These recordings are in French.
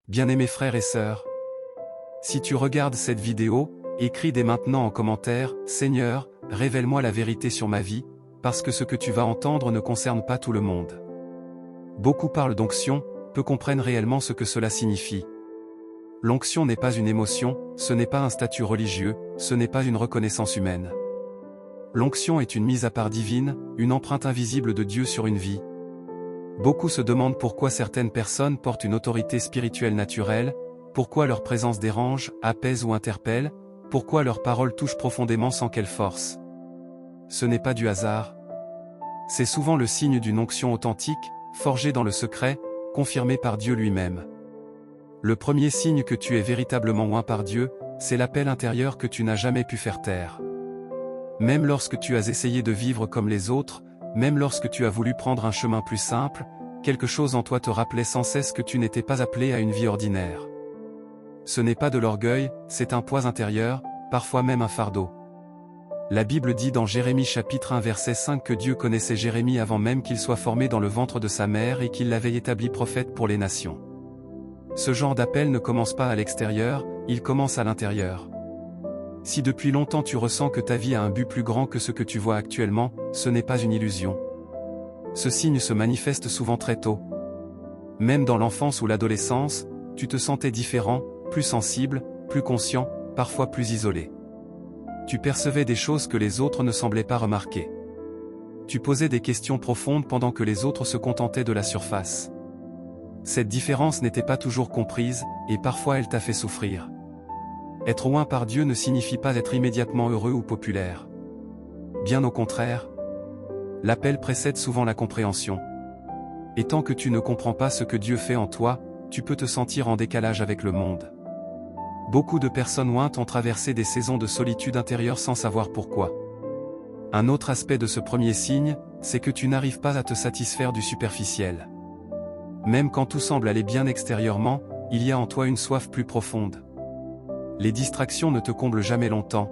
Bien-aimés frères et sœurs, si tu regardes cette vidéo, écris dès maintenant en commentaire « Seigneur, révèle-moi la vérité sur ma vie », parce que ce que tu vas entendre ne concerne pas tout le monde. Beaucoup parlent d'onction, peu comprennent réellement ce que cela signifie. L'onction n'est pas une émotion, ce n'est pas un statut religieux, ce n'est pas une reconnaissance humaine. L'onction est une mise à part divine, une empreinte invisible de Dieu sur une vie. Beaucoup se demandent pourquoi certaines personnes portent une autorité spirituelle naturelle, pourquoi leur présence dérange, apaise ou interpelle, pourquoi leurs paroles touchent profondément sans quelle force. Ce n'est pas du hasard. C'est souvent le signe d'une onction authentique, forgée dans le secret, confirmée par Dieu lui-même. Le premier signe que tu es véritablement oint par Dieu, c'est l'appel intérieur que tu n'as jamais pu faire taire. Même lorsque tu as essayé de vivre comme les autres, même lorsque tu as voulu prendre un chemin plus simple, quelque chose en toi te rappelait sans cesse que tu n'étais pas appelé à une vie ordinaire. Ce n'est pas de l'orgueil, c'est un poids intérieur, parfois même un fardeau. La Bible dit dans Jérémie chapitre 1 verset 5 que Dieu connaissait Jérémie avant même qu'il soit formé dans le ventre de sa mère et qu'il l'avait établi prophète pour les nations. Ce genre d'appel ne commence pas à l'extérieur, il commence à l'intérieur. Si depuis longtemps tu ressens que ta vie a un but plus grand que ce que tu vois actuellement, ce n'est pas une illusion. Ce signe se manifeste souvent très tôt. Même dans l'enfance ou l'adolescence, tu te sentais différent, plus sensible, plus conscient, parfois plus isolé. Tu percevais des choses que les autres ne semblaient pas remarquer. Tu posais des questions profondes pendant que les autres se contentaient de la surface. Cette différence n'était pas toujours comprise, et parfois elle t'a fait souffrir. Être oint par Dieu ne signifie pas être immédiatement heureux ou populaire. Bien au contraire. L'appel précède souvent la compréhension. Et tant que tu ne comprends pas ce que Dieu fait en toi, tu peux te sentir en décalage avec le monde. Beaucoup de personnes ointes ont traversé des saisons de solitude intérieure sans savoir pourquoi. Un autre aspect de ce premier signe, c'est que tu n'arrives pas à te satisfaire du superficiel. Même quand tout semble aller bien extérieurement, il y a en toi une soif plus profonde. Les distractions ne te comblent jamais longtemps.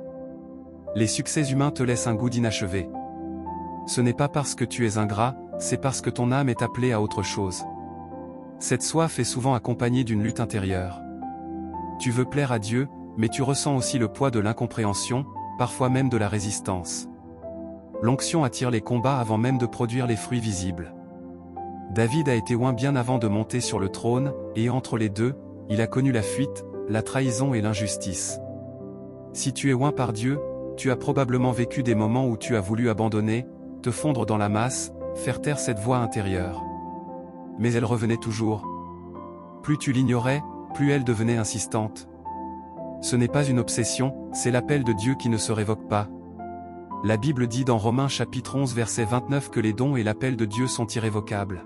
Les succès humains te laissent un goût d'inachevé. Ce n'est pas parce que tu es ingrat, c'est parce que ton âme est appelée à autre chose. Cette soif est souvent accompagnée d'une lutte intérieure. Tu veux plaire à Dieu, mais tu ressens aussi le poids de l'incompréhension, parfois même de la résistance. L'onction attire les combats avant même de produire les fruits visibles. David a été oint bien avant de monter sur le trône, et entre les deux, il a connu la fuite, la trahison et l'injustice. Si tu es oint par Dieu, tu as probablement vécu des moments où tu as voulu abandonner, te fondre dans la masse, faire taire cette voix intérieure. Mais elle revenait toujours. Plus tu l'ignorais, plus elle devenait insistante. Ce n'est pas une obsession, c'est l'appel de Dieu qui ne se révoque pas. La Bible dit dans Romains chapitre 11 verset 29 que les dons et l'appel de Dieu sont irrévocables.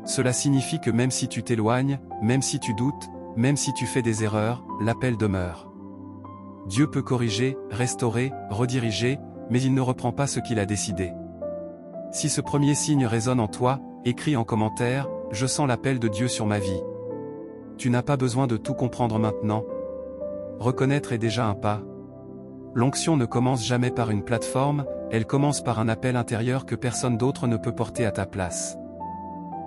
Cela signifie que même si tu t'éloignes, même si tu doutes, même si tu fais des erreurs, l'appel demeure. Dieu peut corriger, restaurer, rediriger, mais il ne reprend pas ce qu'il a décidé. Si ce premier signe résonne en toi, écris en commentaire « Je sens l'appel de Dieu sur ma vie ». Tu n'as pas besoin de tout comprendre maintenant. Reconnaître est déjà un pas. L'onction ne commence jamais par une plateforme, elle commence par un appel intérieur que personne d'autre ne peut porter à ta place.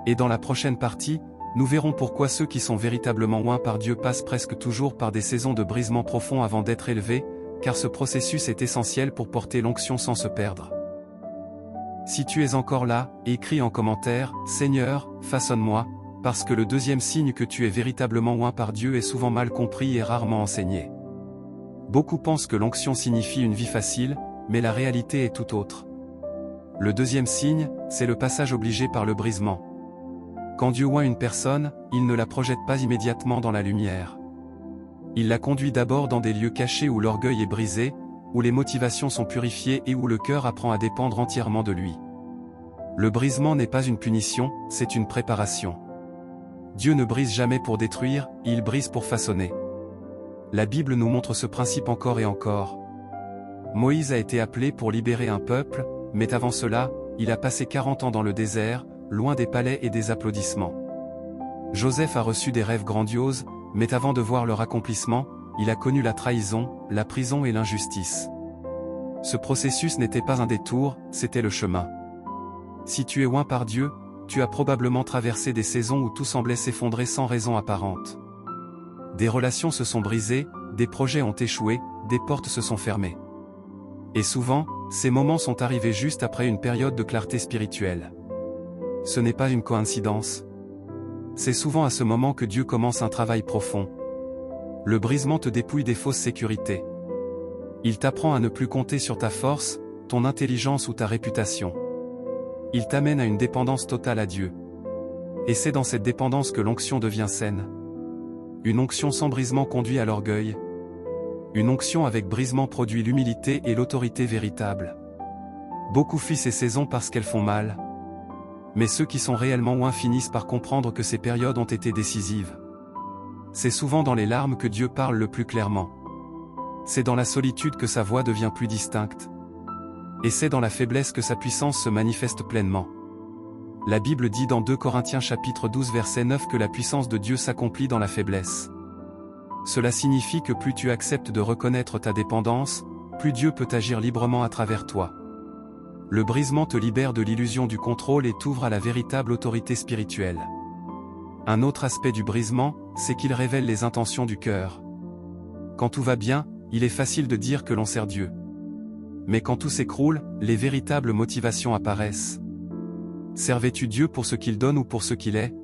Et dans la prochaine partie, nous verrons pourquoi ceux qui sont véritablement oints par Dieu passent presque toujours par des saisons de brisement profond avant d'être élevés, car ce processus est essentiel pour porter l'onction sans se perdre. Si tu es encore là, écris en commentaire « Seigneur, façonne-moi », parce que le deuxième signe que tu es véritablement oint par Dieu est souvent mal compris et rarement enseigné. Beaucoup pensent que l'onction signifie une vie facile, mais la réalité est tout autre. Le deuxième signe, c'est le passage obligé par le brisement. Quand Dieu oint une personne, il ne la projette pas immédiatement dans la lumière. Il la conduit d'abord dans des lieux cachés où l'orgueil est brisé, où les motivations sont purifiées et où le cœur apprend à dépendre entièrement de lui. Le brisement n'est pas une punition, c'est une préparation. Dieu ne brise jamais pour détruire, il brise pour façonner. La Bible nous montre ce principe encore et encore. Moïse a été appelé pour libérer un peuple, mais avant cela, il a passé 40 ans dans le désert, loin des palais et des applaudissements. Joseph a reçu des rêves grandioses, mais avant de voir leur accomplissement, il a connu la trahison, la prison et l'injustice. Ce processus n'était pas un détour, c'était le chemin. Si tu es oint par Dieu, tu as probablement traversé des saisons où tout semblait s'effondrer sans raison apparente. Des relations se sont brisées, des projets ont échoué, des portes se sont fermées. Et souvent, ces moments sont arrivés juste après une période de clarté spirituelle. Ce n'est pas une coïncidence. C'est souvent à ce moment que Dieu commence un travail profond. Le brisement te dépouille des fausses sécurités. Il t'apprend à ne plus compter sur ta force, ton intelligence ou ta réputation. Il t'amène à une dépendance totale à Dieu. Et c'est dans cette dépendance que l'onction devient saine. Une onction sans brisement conduit à l'orgueil. Une onction avec brisement produit l'humilité et l'autorité véritable. Beaucoup fuient ces saisons parce qu'elles font mal. Mais ceux qui sont réellement oints finissent par comprendre que ces périodes ont été décisives. C'est souvent dans les larmes que Dieu parle le plus clairement. C'est dans la solitude que sa voix devient plus distincte. Et c'est dans la faiblesse que sa puissance se manifeste pleinement. La Bible dit dans 2 Corinthiens chapitre 12 verset 9 que la puissance de Dieu s'accomplit dans la faiblesse. Cela signifie que plus tu acceptes de reconnaître ta dépendance, plus Dieu peut agir librement à travers toi. Le brisement te libère de l'illusion du contrôle et t'ouvre à la véritable autorité spirituelle. Un autre aspect du brisement, c'est qu'il révèle les intentions du cœur. Quand tout va bien, il est facile de dire que l'on sert Dieu. Mais quand tout s'écroule, les véritables motivations apparaissent. Servais-tu Dieu pour ce qu'il donne ou pour ce qu'il est?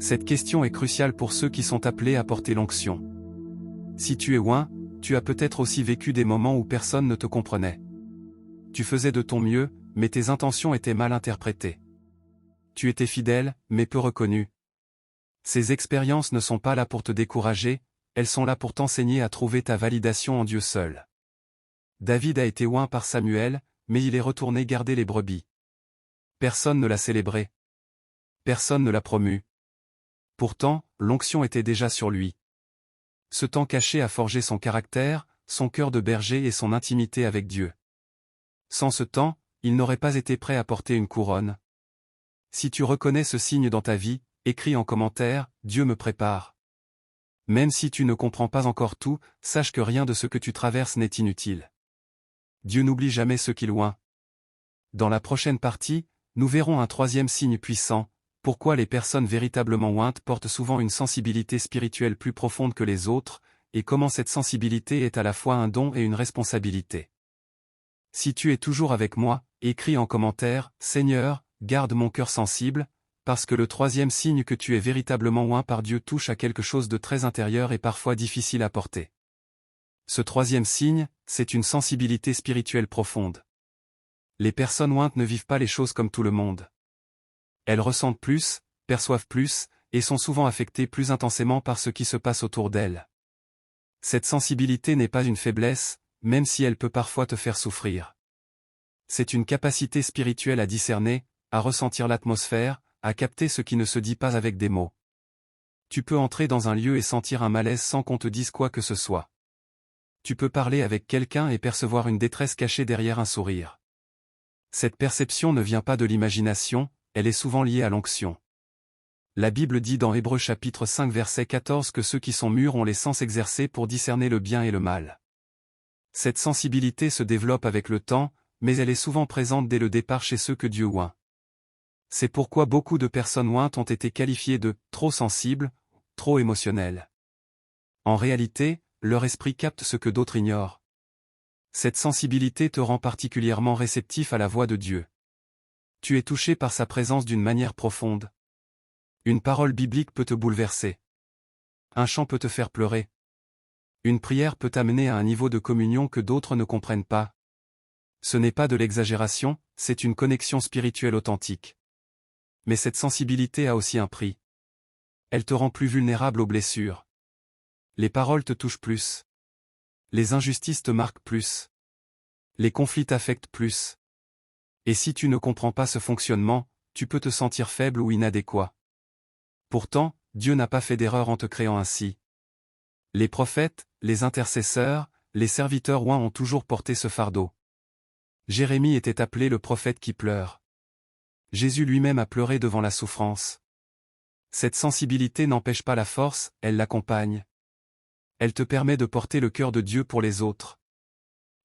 Cette question est cruciale pour ceux qui sont appelés à porter l'onction. Si tu es oint, tu as peut-être aussi vécu des moments où personne ne te comprenait. Tu faisais de ton mieux, mais tes intentions étaient mal interprétées. Tu étais fidèle, mais peu reconnu. Ces expériences ne sont pas là pour te décourager, elles sont là pour t'enseigner à trouver ta validation en Dieu seul. David a été oint par Samuel, mais il est retourné garder les brebis. Personne ne l'a célébré. Personne ne l'a promu. Pourtant, l'onction était déjà sur lui. Ce temps caché a forgé son caractère, son cœur de berger et son intimité avec Dieu. Sans ce temps, il n'aurait pas été prêt à porter une couronne. Si tu reconnais ce signe dans ta vie, écris en commentaire, Dieu me prépare. Même si tu ne comprends pas encore tout, sache que rien de ce que tu traverses n'est inutile. Dieu n'oublie jamais ceux qu'il oint. Dans la prochaine partie, nous verrons un troisième signe puissant, pourquoi les personnes véritablement ointes portent souvent une sensibilité spirituelle plus profonde que les autres, et comment cette sensibilité est à la fois un don et une responsabilité. Si tu es toujours avec moi, écris en commentaire, Seigneur, garde mon cœur sensible, parce que le troisième signe que tu es véritablement oint par Dieu touche à quelque chose de très intérieur et parfois difficile à porter. Ce troisième signe, c'est une sensibilité spirituelle profonde. Les personnes ointes ne vivent pas les choses comme tout le monde. Elles ressentent plus, perçoivent plus, et sont souvent affectées plus intensément par ce qui se passe autour d'elles. Cette sensibilité n'est pas une faiblesse, même si elle peut parfois te faire souffrir. C'est une capacité spirituelle à discerner, à ressentir l'atmosphère, à capter ce qui ne se dit pas avec des mots. Tu peux entrer dans un lieu et sentir un malaise sans qu'on te dise quoi que ce soit. Tu peux parler avec quelqu'un et percevoir une détresse cachée derrière un sourire. Cette perception ne vient pas de l'imagination, elle est souvent liée à l'onction. La Bible dit dans Hébreux chapitre 5 verset 14 que ceux qui sont mûrs ont les sens exercés pour discerner le bien et le mal. Cette sensibilité se développe avec le temps, mais elle est souvent présente dès le départ chez ceux que Dieu oint. C'est pourquoi beaucoup de personnes ointes ont été qualifiées de « trop sensibles », « trop émotionnelles ». En réalité, leur esprit capte ce que d'autres ignorent. Cette sensibilité te rend particulièrement réceptif à la voix de Dieu. Tu es touché par sa présence d'une manière profonde. Une parole biblique peut te bouleverser. Un chant peut te faire pleurer. Une prière peut t'amener à un niveau de communion que d'autres ne comprennent pas. Ce n'est pas de l'exagération, c'est une connexion spirituelle authentique. Mais cette sensibilité a aussi un prix. Elle te rend plus vulnérable aux blessures. Les paroles te touchent plus. Les injustices te marquent plus. Les conflits t'affectent plus. Et si tu ne comprends pas ce fonctionnement, tu peux te sentir faible ou inadéquat. Pourtant, Dieu n'a pas fait d'erreur en te créant ainsi. Les prophètes, les intercesseurs, les serviteurs oints ont toujours porté ce fardeau. Jérémie était appelé le prophète qui pleure. Jésus lui-même a pleuré devant la souffrance. Cette sensibilité n'empêche pas la force, elle l'accompagne. Elle te permet de porter le cœur de Dieu pour les autres.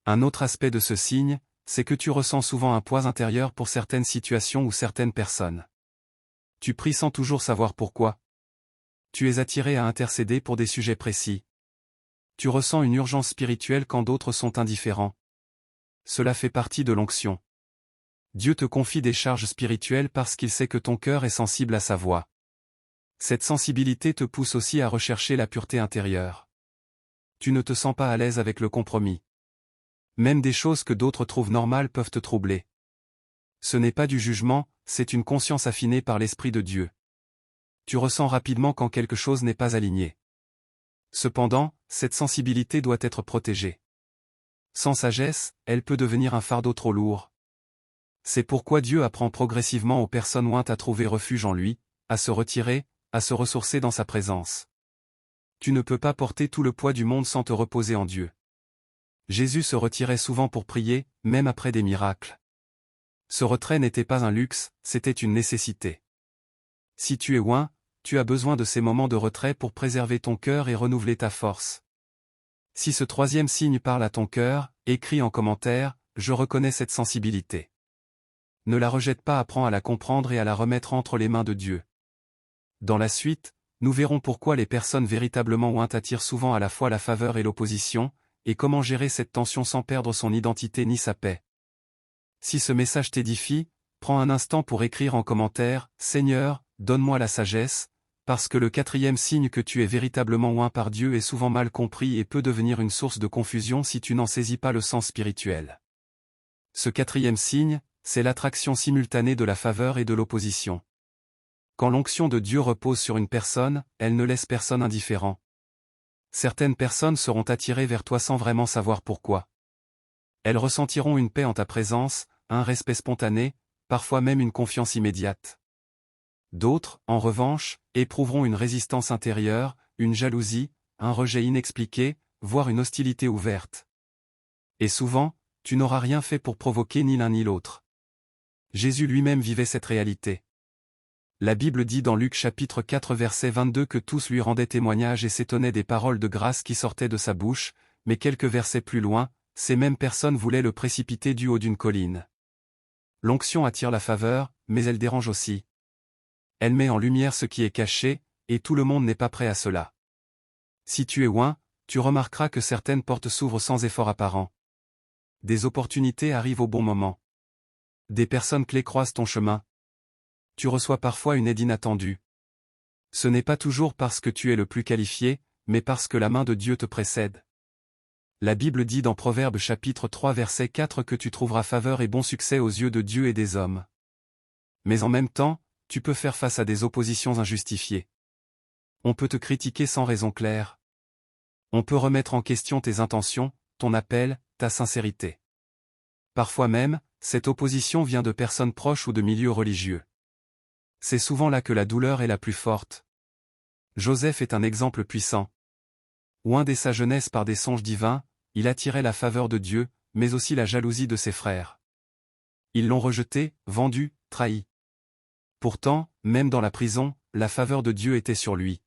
Un autre aspect de ce signe, c'est que tu ressens souvent un poids intérieur pour certaines situations ou certaines personnes. Tu pries sans toujours savoir pourquoi. Tu es attiré à intercéder pour des sujets précis. Tu ressens une urgence spirituelle quand d'autres sont indifférents. Cela fait partie de l'onction. Dieu te confie des charges spirituelles parce qu'il sait que ton cœur est sensible à sa voix. Cette sensibilité te pousse aussi à rechercher la pureté intérieure. Tu ne te sens pas à l'aise avec le compromis. Même des choses que d'autres trouvent normales peuvent te troubler. Ce n'est pas du jugement, c'est une conscience affinée par l'Esprit de Dieu. Tu ressens rapidement quand quelque chose n'est pas aligné. Cependant, cette sensibilité doit être protégée. Sans sagesse, elle peut devenir un fardeau trop lourd. C'est pourquoi Dieu apprend progressivement aux personnes ointes à trouver refuge en lui, à se retirer, à se ressourcer dans sa présence. Tu ne peux pas porter tout le poids du monde sans te reposer en Dieu. Jésus se retirait souvent pour prier, même après des miracles. Ce retrait n'était pas un luxe, c'était une nécessité. Si tu es oint, tu as besoin de ces moments de retrait pour préserver ton cœur et renouveler ta force. Si ce troisième signe parle à ton cœur, écris en commentaire, je reconnais cette sensibilité. Ne la rejette pas, apprends à la comprendre et à la remettre entre les mains de Dieu. Dans la suite, nous verrons pourquoi les personnes véritablement ointes attirent souvent à la fois la faveur et l'opposition, et comment gérer cette tension sans perdre son identité ni sa paix. Si ce message t'édifie, prends un instant pour écrire en commentaire « Seigneur, donne-moi la sagesse », parce que le quatrième signe que tu es véritablement oint par Dieu est souvent mal compris et peut devenir une source de confusion si tu n'en saisis pas le sens spirituel. Ce quatrième signe, c'est l'attraction simultanée de la faveur et de l'opposition. Quand l'onction de Dieu repose sur une personne, elle ne laisse personne indifférent. Certaines personnes seront attirées vers toi sans vraiment savoir pourquoi. Elles ressentiront une paix en ta présence, un respect spontané, parfois même une confiance immédiate. D'autres, en revanche, éprouveront une résistance intérieure, une jalousie, un rejet inexpliqué, voire une hostilité ouverte. Et souvent, tu n'auras rien fait pour provoquer ni l'un ni l'autre. Jésus lui-même vivait cette réalité. La Bible dit dans Luc chapitre 4 verset 22 que tous lui rendaient témoignage et s'étonnaient des paroles de grâce qui sortaient de sa bouche, mais quelques versets plus loin, ces mêmes personnes voulaient le précipiter du haut d'une colline. L'onction attire la faveur, mais elle dérange aussi. Elle met en lumière ce qui est caché, et tout le monde n'est pas prêt à cela. Si tu es oint, tu remarqueras que certaines portes s'ouvrent sans effort apparent. Des opportunités arrivent au bon moment. Des personnes clés croisent ton chemin. Tu reçois parfois une aide inattendue. Ce n'est pas toujours parce que tu es le plus qualifié, mais parce que la main de Dieu te précède. La Bible dit dans Proverbes chapitre 3 verset 4 que tu trouveras faveur et bon succès aux yeux de Dieu et des hommes. Mais en même temps, tu peux faire face à des oppositions injustifiées. On peut te critiquer sans raison claire. On peut remettre en question tes intentions, ton appel, ta sincérité. Parfois même, cette opposition vient de personnes proches ou de milieux religieux. C'est souvent là que la douleur est la plus forte. Joseph est un exemple puissant. Oint dès sa jeunesse par des songes divins, il attirait la faveur de Dieu, mais aussi la jalousie de ses frères. Ils l'ont rejeté, vendu, trahi. Pourtant, même dans la prison, la faveur de Dieu était sur lui.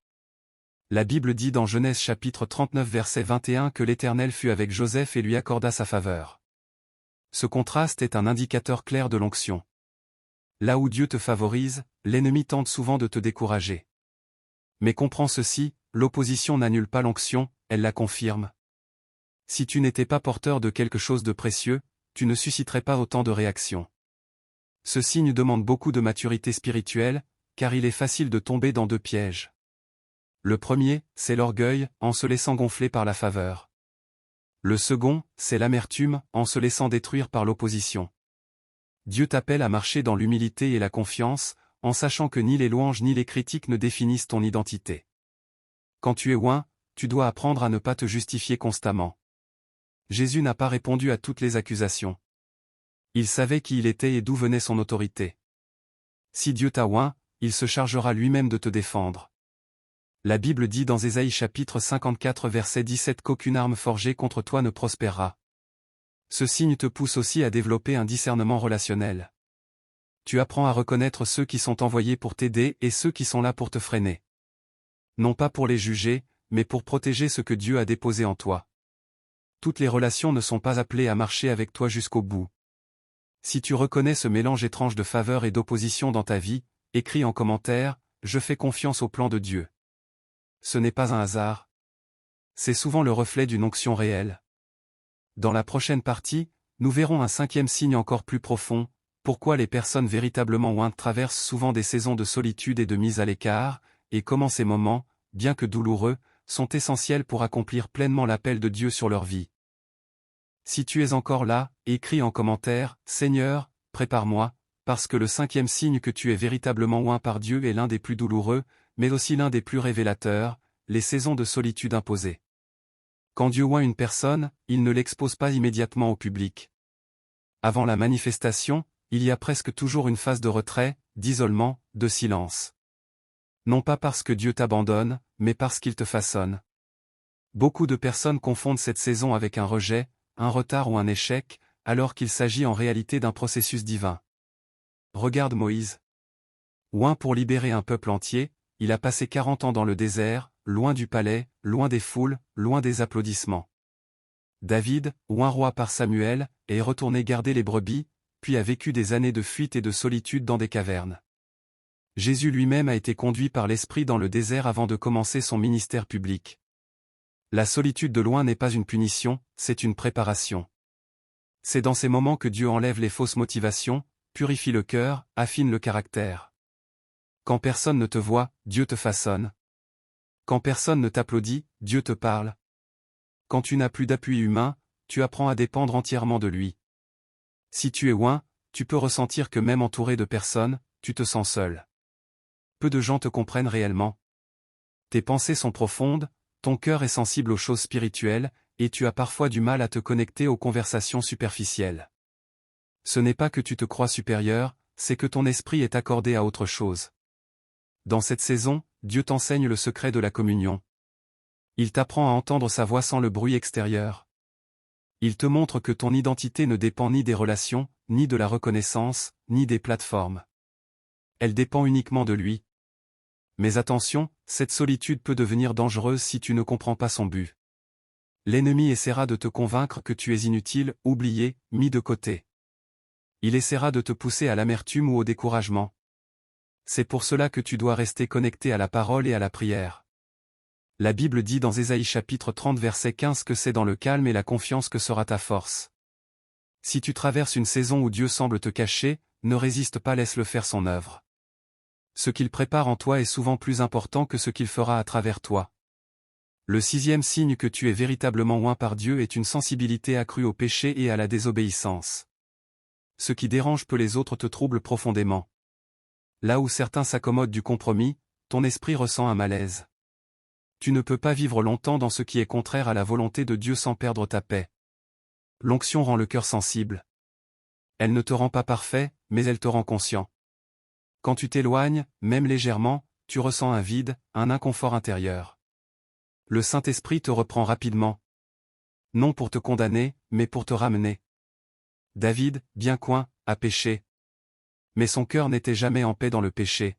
La Bible dit dans Genèse chapitre 39 verset 21 que l'Éternel fut avec Joseph et lui accorda sa faveur. Ce contraste est un indicateur clair de l'onction. Là où Dieu te favorise, l'ennemi tente souvent de te décourager. Mais comprends ceci, l'opposition n'annule pas l'onction, elle la confirme. Si tu n'étais pas porteur de quelque chose de précieux, tu ne susciterais pas autant de réactions. Ce signe demande beaucoup de maturité spirituelle, car il est facile de tomber dans deux pièges. Le premier, c'est l'orgueil, en se laissant gonfler par la faveur. Le second, c'est l'amertume, en se laissant détruire par l'opposition. Dieu t'appelle à marcher dans l'humilité et la confiance, en sachant que ni les louanges ni les critiques ne définissent ton identité. Quand tu es oint, tu dois apprendre à ne pas te justifier constamment. Jésus n'a pas répondu à toutes les accusations. Il savait qui il était et d'où venait son autorité. Si Dieu t'a oint, il se chargera lui-même de te défendre. La Bible dit dans Ésaïe chapitre 54 verset 17 qu'aucune arme forgée contre toi ne prospérera. Ce signe te pousse aussi à développer un discernement relationnel. Tu apprends à reconnaître ceux qui sont envoyés pour t'aider et ceux qui sont là pour te freiner. Non pas pour les juger, mais pour protéger ce que Dieu a déposé en toi. Toutes les relations ne sont pas appelées à marcher avec toi jusqu'au bout. Si tu reconnais ce mélange étrange de faveur et d'opposition dans ta vie, écris en commentaire « Je fais confiance au plan de Dieu ». Ce n'est pas un hasard. C'est souvent le reflet d'une onction réelle. Dans la prochaine partie, nous verrons un cinquième signe encore plus profond, pourquoi les personnes véritablement ointes traversent souvent des saisons de solitude et de mise à l'écart, et comment ces moments, bien que douloureux, sont essentiels pour accomplir pleinement l'appel de Dieu sur leur vie. Si tu es encore là, écris en commentaire, « Seigneur, prépare-moi », parce que le cinquième signe que tu es véritablement oint par Dieu est l'un des plus douloureux, mais aussi l'un des plus révélateurs, les saisons de solitude imposées. Quand Dieu oint une personne, il ne l'expose pas immédiatement au public. Avant la manifestation, il y a presque toujours une phase de retrait, d'isolement, de silence. Non pas parce que Dieu t'abandonne, mais parce qu'il te façonne. Beaucoup de personnes confondent cette saison avec un rejet, un retard ou un échec, alors qu'il s'agit en réalité d'un processus divin. Regarde Moïse. Oint pour libérer un peuple entier, il a passé 40 ans dans le désert, loin du palais, loin des foules, loin des applaudissements. David, oint roi par Samuel, est retourné garder les brebis, puis a vécu des années de fuite et de solitude dans des cavernes. Jésus lui-même a été conduit par l'Esprit dans le désert avant de commencer son ministère public. La solitude de loin n'est pas une punition, c'est une préparation. C'est dans ces moments que Dieu enlève les fausses motivations, purifie le cœur, affine le caractère. Quand personne ne te voit, Dieu te façonne. Quand personne ne t'applaudit, Dieu te parle. Quand tu n'as plus d'appui humain, tu apprends à dépendre entièrement de lui. Si tu es oint, tu peux ressentir que même entouré de personnes, tu te sens seul. Peu de gens te comprennent réellement. Tes pensées sont profondes, ton cœur est sensible aux choses spirituelles, et tu as parfois du mal à te connecter aux conversations superficielles. Ce n'est pas que tu te crois supérieur, c'est que ton esprit est accordé à autre chose. Dans cette saison, Dieu t'enseigne le secret de la communion. Il t'apprend à entendre sa voix sans le bruit extérieur. Il te montre que ton identité ne dépend ni des relations, ni de la reconnaissance, ni des plateformes. Elle dépend uniquement de lui. Mais attention, cette solitude peut devenir dangereuse si tu ne comprends pas son but. L'ennemi essaiera de te convaincre que tu es inutile, oublié, mis de côté. Il essaiera de te pousser à l'amertume ou au découragement. C'est pour cela que tu dois rester connecté à la parole et à la prière. La Bible dit dans Ésaïe chapitre 30 verset 15 que c'est dans le calme et la confiance que sera ta force. Si tu traverses une saison où Dieu semble te cacher, ne résiste pas, laisse-le faire son œuvre. Ce qu'il prépare en toi est souvent plus important que ce qu'il fera à travers toi. Le sixième signe que tu es véritablement oint par Dieu est une sensibilité accrue au péché et à la désobéissance. Ce qui dérange peu les autres te trouble profondément. Là où certains s'accommodent du compromis, ton esprit ressent un malaise. Tu ne peux pas vivre longtemps dans ce qui est contraire à la volonté de Dieu sans perdre ta paix. L'onction rend le cœur sensible. Elle ne te rend pas parfait, mais elle te rend conscient. Quand tu t'éloignes, même légèrement, tu ressens un vide, un inconfort intérieur. Le Saint-Esprit te reprend rapidement. Non pour te condamner, mais pour te ramener. David, bien qu'oint, a péché. Mais son cœur n'était jamais en paix dans le péché.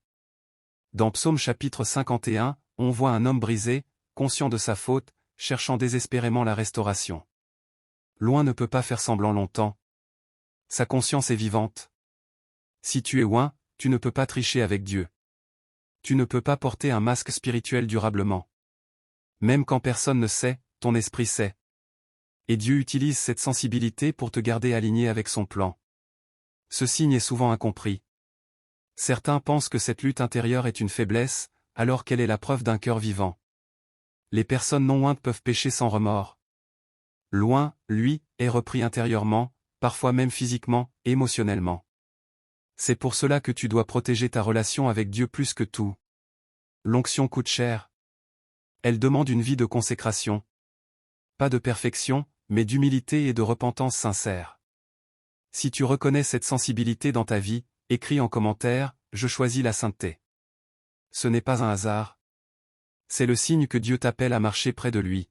Dans Psaume chapitre 51, on voit un homme brisé, conscient de sa faute, cherchant désespérément la restauration. Loin ne peut pas faire semblant longtemps. Sa conscience est vivante. Si tu es oint, tu ne peux pas tricher avec Dieu. Tu ne peux pas porter un masque spirituel durablement. Même quand personne ne sait, ton esprit sait. Et Dieu utilise cette sensibilité pour te garder aligné avec son plan. Ce signe est souvent incompris. Certains pensent que cette lutte intérieure est une faiblesse, alors qu'elle est la preuve d'un cœur vivant. Les personnes non ointes peuvent pécher sans remords. Loin, lui, est repris intérieurement, parfois même physiquement, émotionnellement. C'est pour cela que tu dois protéger ta relation avec Dieu plus que tout. L'onction coûte cher. Elle demande une vie de consécration. Pas de perfection, mais d'humilité et de repentance sincère. Si tu reconnais cette sensibilité dans ta vie, écris en commentaire, « Je choisis la sainteté ». Ce n'est pas un hasard. C'est le signe que Dieu t'appelle à marcher près de lui.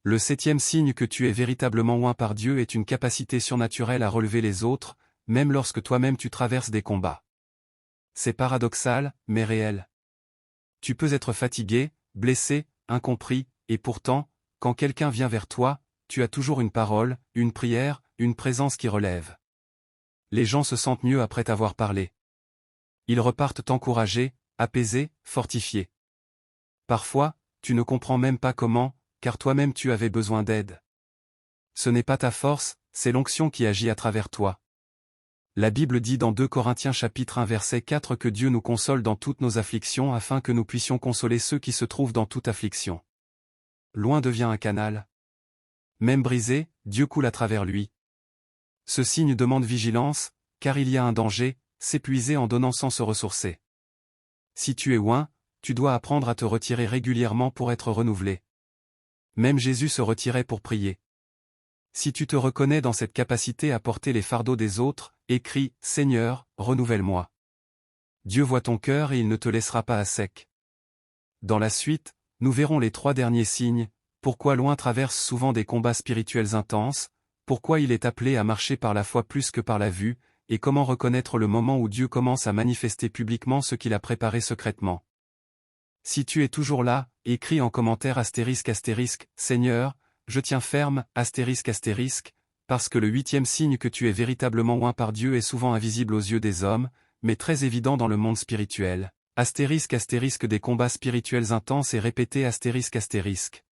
Le septième signe que tu es véritablement oint par Dieu est une capacité surnaturelle à relever les autres, même lorsque toi-même tu traverses des combats. C'est paradoxal, mais réel. Tu peux être fatigué, blessé, incompris, et pourtant, quand quelqu'un vient vers toi, tu as toujours une parole, une prière, une présence qui relève. Les gens se sentent mieux après t'avoir parlé. Ils repartent encouragés, apaisés, fortifiés. Parfois, tu ne comprends même pas comment, car toi-même tu avais besoin d'aide. Ce n'est pas ta force, c'est l'onction qui agit à travers toi. La Bible dit dans 2 Corinthiens chapitre 1 verset 4 que Dieu nous console dans toutes nos afflictions afin que nous puissions consoler ceux qui se trouvent dans toute affliction. Loin devient un canal. Même brisé, Dieu coule à travers lui. Ce signe demande vigilance, car il y a un danger, s'épuiser en donnant sans se ressourcer. Si tu es oint, tu dois apprendre à te retirer régulièrement pour être renouvelé. Même Jésus se retirait pour prier. Si tu te reconnais dans cette capacité à porter les fardeaux des autres, écris « Seigneur, renouvelle-moi ». Dieu voit ton cœur et il ne te laissera pas à sec. Dans la suite, nous verrons les 3 derniers signes, pourquoi loin traverse souvent des combats spirituels intenses, pourquoi il est appelé à marcher par la foi plus que par la vue, et comment reconnaître le moment où Dieu commence à manifester publiquement ce qu'il a préparé secrètement. Si tu es toujours là, écris en commentaire ***, Seigneur, je tiens ferme, ***, parce que le 8e signe que tu es véritablement oint par Dieu est souvent invisible aux yeux des hommes, mais très évident dans le monde spirituel. Des combats spirituels intenses et répétés ***.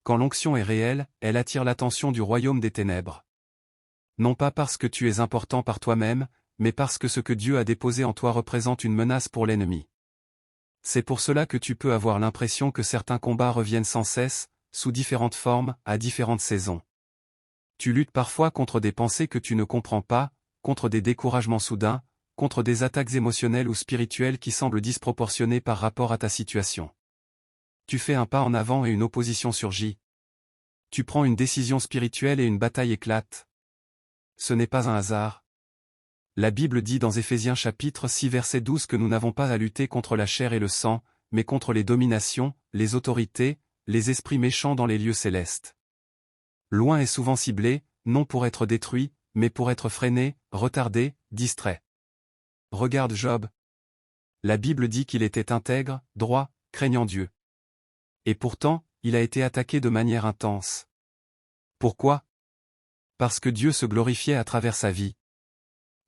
Quand l'onction est réelle, elle attire l'attention du royaume des ténèbres. Non pas parce que tu es important par toi-même, mais parce que ce que Dieu a déposé en toi représente une menace pour l'ennemi. C'est pour cela que tu peux avoir l'impression que certains combats reviennent sans cesse, sous différentes formes, à différentes saisons. Tu luttes parfois contre des pensées que tu ne comprends pas, contre des découragements soudains, contre des attaques émotionnelles ou spirituelles qui semblent disproportionnées par rapport à ta situation. Tu fais un pas en avant et une opposition surgit. Tu prends une décision spirituelle et une bataille éclate. Ce n'est pas un hasard. La Bible dit dans Éphésiens chapitre 6 verset 12 que nous n'avons pas à lutter contre la chair et le sang, mais contre les dominations, les autorités, les esprits méchants dans les lieux célestes. Loin est souvent ciblé, non pour être détruit, mais pour être freiné, retardé, distrait. Regarde Job. La Bible dit qu'il était intègre, droit, craignant Dieu. Et pourtant, il a été attaqué de manière intense. Pourquoi? Parce que Dieu se glorifiait à travers sa vie.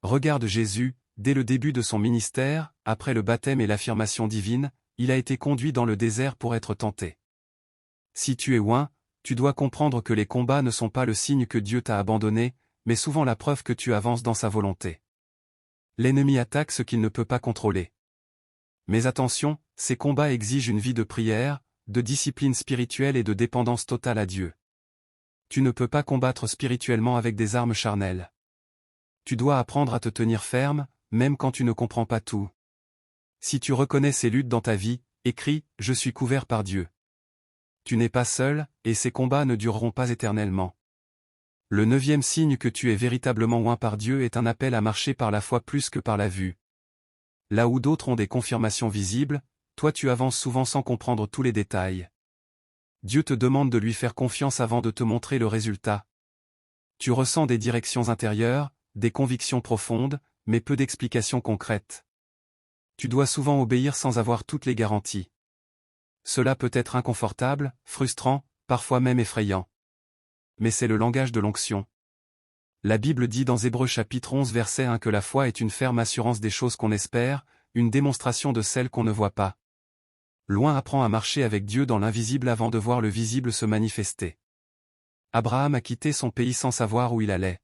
Regarde Jésus, dès le début de son ministère, après le baptême et l'affirmation divine, il a été conduit dans le désert pour être tenté. Si tu es oint, tu dois comprendre que les combats ne sont pas le signe que Dieu t'a abandonné, mais souvent la preuve que tu avances dans sa volonté. L'ennemi attaque ce qu'il ne peut pas contrôler. Mais attention, ces combats exigent une vie de prière, de discipline spirituelle et de dépendance totale à Dieu. Tu ne peux pas combattre spirituellement avec des armes charnelles. Tu dois apprendre à te tenir ferme, même quand tu ne comprends pas tout. Si tu reconnais ces luttes dans ta vie, écris « Je suis couvert par Dieu ». Tu n'es pas seul, et ces combats ne dureront pas éternellement. Le 9e signe que tu es véritablement oint par Dieu est un appel à marcher par la foi plus que par la vue. Là où d'autres ont des confirmations visibles, toi tu avances souvent sans comprendre tous les détails. Dieu te demande de lui faire confiance avant de te montrer le résultat. Tu ressens des directions intérieures, des convictions profondes, mais peu d'explications concrètes. Tu dois souvent obéir sans avoir toutes les garanties. Cela peut être inconfortable, frustrant, parfois même effrayant. Mais c'est le langage de l'onction. La Bible dit dans Hébreux chapitre 11 verset 1 que la foi est une ferme assurance des choses qu'on espère, une démonstration de celles qu'on ne voit pas. Loin apprend à marcher avec Dieu dans l'invisible avant de voir le visible se manifester. Abraham a quitté son pays sans savoir où il allait.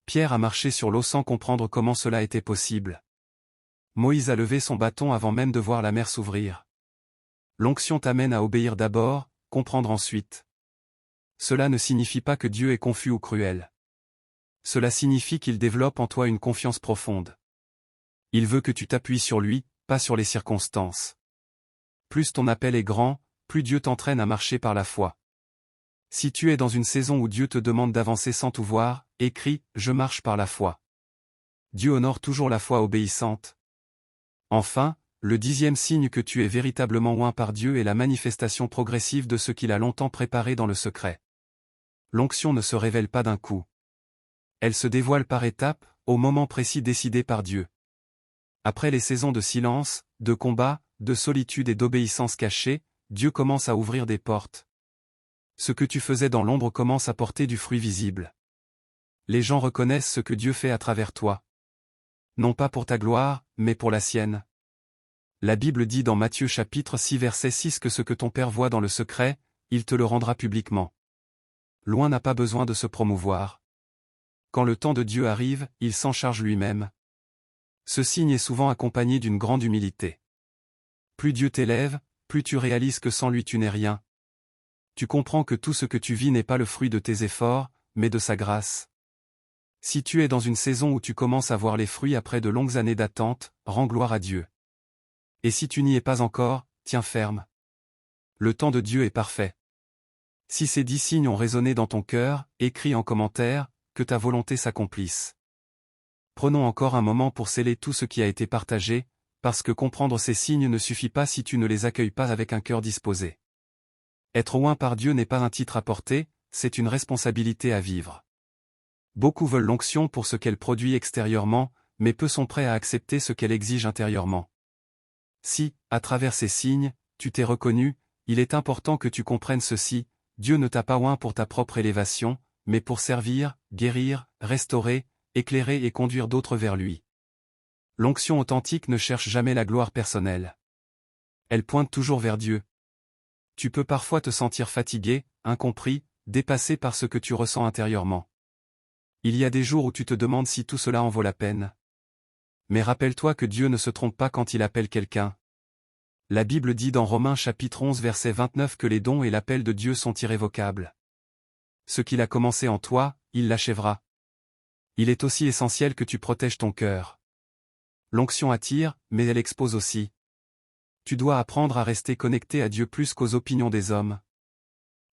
Pierre a marché sur l'eau sans comprendre comment cela était possible. Moïse a levé son bâton avant même de voir la mer s'ouvrir. L'onction t'amène à obéir d'abord, comprendre ensuite. Cela ne signifie pas que Dieu est confus ou cruel. Cela signifie qu'il développe en toi une confiance profonde. Il veut que tu t'appuies sur lui, pas sur les circonstances. Plus ton appel est grand, plus Dieu t'entraîne à marcher par la foi. Si tu es dans une saison où Dieu te demande d'avancer sans tout voir, écris « Je marche par la foi ». Dieu honore toujours la foi obéissante. Enfin, le 10e signe que tu es véritablement oint par Dieu est la manifestation progressive de ce qu'il a longtemps préparé dans le secret. L'onction ne se révèle pas d'un coup. Elle se dévoile par étapes, au moment précis décidé par Dieu. Après les saisons de silence, de combat, de solitude et d'obéissance cachée, Dieu commence à ouvrir des portes. Ce que tu faisais dans l'ombre commence à porter du fruit visible. Les gens reconnaissent ce que Dieu fait à travers toi. Non pas pour ta gloire, mais pour la sienne. La Bible dit dans Matthieu chapitre 6 verset 6 que ce que ton Père voit dans le secret, il te le rendra publiquement. Loin n'a pas besoin de se promouvoir. Quand le temps de Dieu arrive, il s'en charge lui-même. Ce signe est souvent accompagné d'une grande humilité. Plus Dieu t'élève, plus tu réalises que sans lui tu n'es rien. Tu comprends que tout ce que tu vis n'est pas le fruit de tes efforts, mais de sa grâce. Si tu es dans une saison où tu commences à voir les fruits après de longues années d'attente, rends gloire à Dieu. Et si tu n'y es pas encore, tiens ferme. Le temps de Dieu est parfait. Si ces 10 signes ont résonné dans ton cœur, écris en commentaire, que ta volonté s'accomplisse. Prenons encore un moment pour sceller tout ce qui a été partagé, parce que comprendre ces signes ne suffit pas si tu ne les accueilles pas avec un cœur disposé. Être oint par Dieu n'est pas un titre à porter, c'est une responsabilité à vivre. Beaucoup veulent l'onction pour ce qu'elle produit extérieurement, mais peu sont prêts à accepter ce qu'elle exige intérieurement. Si, à travers ces signes, tu t'es reconnu, il est important que tu comprennes ceci, Dieu ne t'a pas oint pour ta propre élévation, mais pour servir, guérir, restaurer, éclairer et conduire d'autres vers lui. L'onction authentique ne cherche jamais la gloire personnelle. Elle pointe toujours vers Dieu. Tu peux parfois te sentir fatigué, incompris, dépassé par ce que tu ressens intérieurement. Il y a des jours où tu te demandes si tout cela en vaut la peine. Mais rappelle-toi que Dieu ne se trompe pas quand il appelle quelqu'un. La Bible dit dans Romains chapitre 11 verset 29 que les dons et l'appel de Dieu sont irrévocables. Ce qu'il a commencé en toi, il l'achèvera. Il est aussi essentiel que tu protèges ton cœur. L'onction attire, mais elle expose aussi. Tu dois apprendre à rester connecté à Dieu plus qu'aux opinions des hommes.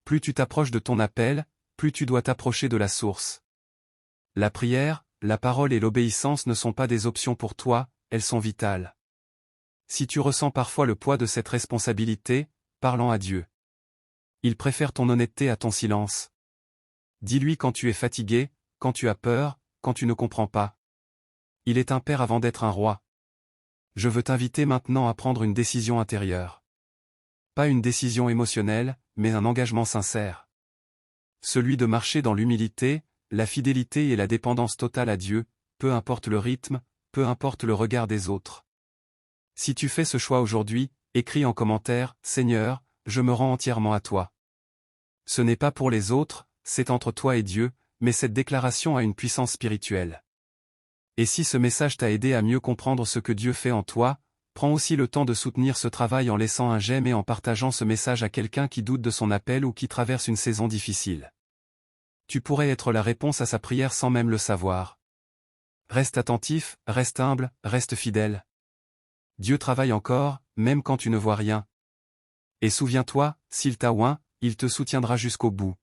Plus tu t'approches de ton appel, plus tu dois t'approcher de la source. La prière, la parole et l'obéissance ne sont pas des options pour toi, elles sont vitales. Si tu ressens parfois le poids de cette responsabilité, parle-en à Dieu. Il préfère ton honnêteté à ton silence. Dis-lui quand tu es fatigué, quand tu as peur, quand tu ne comprends pas. Il est un père avant d'être un roi. Je veux t'inviter maintenant à prendre une décision intérieure. Pas une décision émotionnelle, mais un engagement sincère. Celui de marcher dans l'humilité, la fidélité et la dépendance totale à Dieu, peu importe le rythme, peu importe le regard des autres. Si tu fais ce choix aujourd'hui, écris en commentaire, « Seigneur, je me rends entièrement à toi ». Ce n'est pas pour les autres, c'est entre toi et Dieu, mais cette déclaration a une puissance spirituelle. Et si ce message t'a aidé à mieux comprendre ce que Dieu fait en toi, prends aussi le temps de soutenir ce travail en laissant un j'aime et en partageant ce message à quelqu'un qui doute de son appel ou qui traverse une saison difficile. Tu pourrais être la réponse à sa prière sans même le savoir. Reste attentif, reste humble, reste fidèle. Dieu travaille encore, même quand tu ne vois rien. Et souviens-toi, s'il t'a oint, il te soutiendra jusqu'au bout.